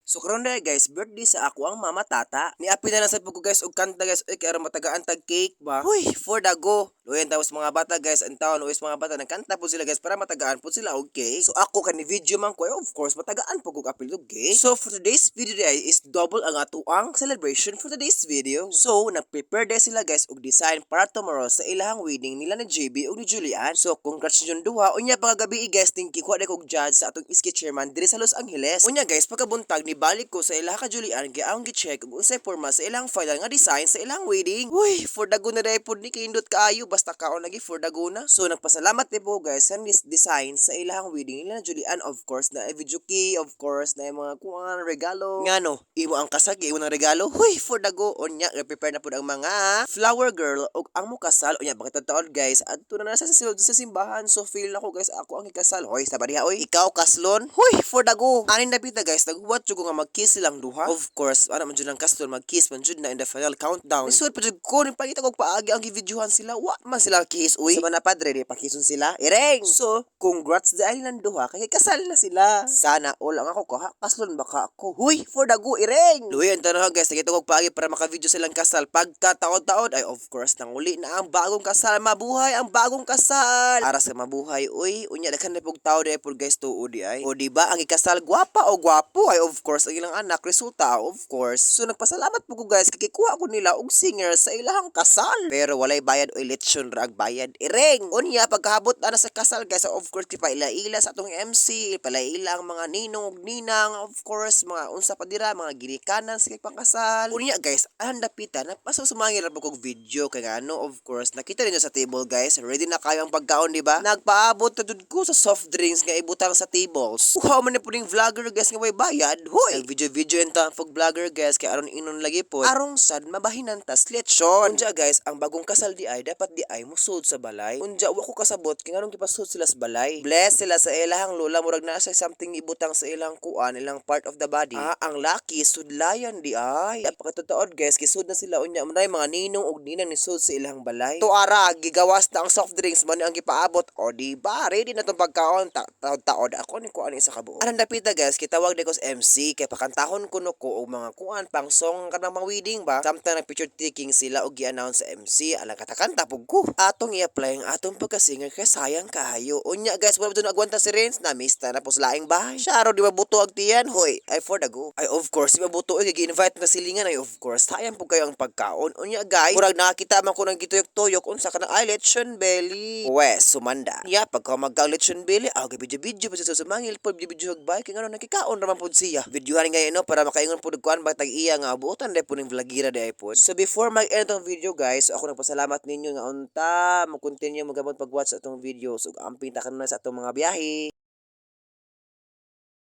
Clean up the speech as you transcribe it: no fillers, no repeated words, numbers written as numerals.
So karon na guys, birthday sa ako ang mama tata. Niapil na lang sa ko guys og kanta guys, kay aron matagaan tag cake ba. Huy, for the go. Luyan tapos mga bata guys, ang taon luis mga bata nagkanta po sila guys para matagaan po sila og cake. So ako kani video man ko, of course matagaan po kog apil og cake. So for today's video day is double ang atuang celebration for today's video. So nag-prepare day sila guys og design para tomorrow sa ilahang wedding nila ni JB ug ni Julian. So congrats yung duha. Unya pagagabi guys ning kikuha na kog judge sa atong iski chairman diri sa Los Angeles. Unya guys pagkabuntag ni balik ko sa ilang ka Julian giaong gi-check kung unsay forma sa ilang final nga design sa ilang wedding. Uy, for the go na day pod ni kay indot kaayo basta kaon lagi for the go na. So nagpasalamat ni po guys sa design sa ilang wedding nila Julian, of course na video key, of course na mga kuan regalo. Ngano, imo ang kasag imo ng regalo. Uy, for the go unya prepare na pod ang mga flower girl og ang mo kasal. Unya bakit taon guys adto na sa simbahan. So feel ako guys ako ang ikasal. Hoy, sa bariha oy, ikaw kaslon. Huy, for the go. Anin na pita guys, naghuwat jud ko nga mag-kiss silang duha. Of course, ana man jud ang kaslon mag-kiss man jud na in the final countdown. Isod pa jud ko ni pangita kog paagi ang gi-videohan sila. Wa man sila kiss uy. Sa mga padre di pakison sila. Ireng. So, congrats dahil lang duha kay kasal na sila. Sana all ang ako ka kaslon baka ako. Huy, for the go ireng. Luyan tanong guys, nakita kog paagi para maka-video silang kasal. Pagkataon-taon ay of course nang uli na ang bagong kasal. Mabuhay ang bagong kasal. Para sa mabuhay uy, unya daghan na pug tao di guys tuod di ay. O di ba ang ikasal gwapa o gwapo ay of course ang ilang anak resulta of course. So nagpasalamat po ko guys kay kuha ko nila og singer sa ilang kasal. Pero walay bayad o election ra ang bayad. Ireng. Unya pagkahabot na sa kasal guys of course ipaila-ila sa atong MC, ipaila-ila ang mga ninong ug ninang of course mga unsa pa dira mga ginikanan sa pangkasal. Unya guys, ang dapita na pasusumangil ra po kog video kay ngano of course nakita ninyo sa table guys. Ready na kayo ang pagkaon di ba? Nagpaabot na dud ko sa soft drinks nga ibutang sa tables. Wow man ni puning vlogger guys nga may bayad. Hoy, video enta pag vlogger guys kay aron inon lagi po. Arong sad mabahinan tas lechon. Unja guys, ang bagong kasal di ay dapat di ay musud sa balay. Unja wa ko kasabot kay nganong gipasud sila sa balay. Bless sila sa ilahang lola murag na sa something ibutang sa ilang kuan, ilang part of the body. Ang lucky sudlayan di ay. Napakatutuod guys, kisud na sila unya manay mga ninong ug ninang ni sud sa ilang balay. Tuara gigawas na ang soft drinks man ang gipaabot. O di ba ready na tong pagkaon taod ako ni kuan isa ka buo. Anong dapita guys, kitawag ni ko sa MC kay pakantahon kuno ko og mga kuan pang song kanang mga wedding ba. Samtang nag picture taking sila og gi-announce sa MC alang katakanta pug ko. Atong i-apply ang atong pagka-singer kay sayang kayo. Unya guys, wala na agwanta si Renz na mista na po sa laing bahay. Sharo di mabuto ag tiyan. Hoy, ay for the go. Ay of course, di mabuto ay gi-invite na silingan ay of course. Sayang pug kayo ang pagkaon. Unya guys, murag nakakita man ko nang gituyok-tuyok unsa kanang lechon belly. Wes, sumanda. Ya pagka magkang lechon belly, video pa sa sumangil po video hagbay kay ngano nakikaon raman pud siya. Videohan ngayon no para makaingon pud kuan batag iya nga abutan dai pud ning vlogira dai pod. So before mag-end tong video guys, ako nagpasalamat ninyo nga unta mo continue magabot pag-watch sa atong videos ug amping ta kanuna sa atong mga biyahe.